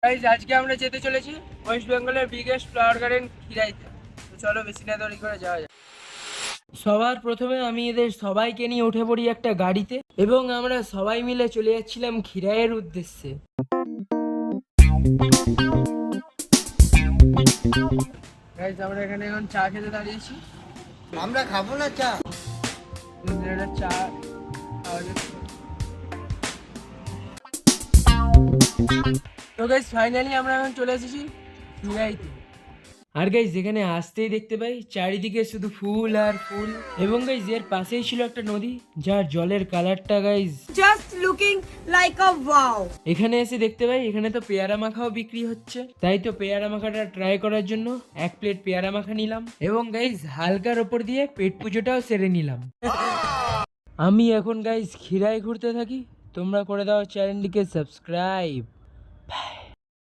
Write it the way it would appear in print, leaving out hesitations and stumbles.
Guys আজকে আমরা যেতে চলেছি ওয়েস্ট বেঙ্গলের বিগেস্ট ফ্লাওয়ার গার্ডেন খিরাইতে। তো চলো বেশি না দেরি করে যাওয়া যাক। সবার প্রথমে আমি এদের সবাইকে নিয়ে উঠে পড়ি একটা গাড়িতে এবং আমরা সবাই মিলে চলে যাচ্ছিলাম খিরাইয়ের উদ্দেশ্যে। গাইস আমরা এখানে এখন চা খেতে দাঁড়িয়েছি। আমরা খাবো না চা। চা খাওয়া যাচ্ছে। তো গাইস ফাইনালি আমরা এখন চলে এসেছি খিরাইতে। আর গাইস যেখানে আসতেই দেখতে পাই চারিদিকে শুধু ফুল আর ফুল এবং গাইস এর পাশেই ছিল একটা নদী যার জলের কালারটা guys just looking like a wow. এখানে এসে দেখতে পাই এখানে তো পেয়ারা মাখাও বিক্রি হচ্ছে, তাই তো পেয়ারা মাখাটা ট্রাই করার জন্য এক প্লেট পেয়ারা মাখা নিলাম এবং গাইস হালকার ওপর দিয়ে পেট পুজোটাও সেরে নিলাম। আমি এখন গাইস খিরাই ঘুরতে থাকি, তোমরা করে দাও চ্যানেলটিকে সাবস্ক্রাইব।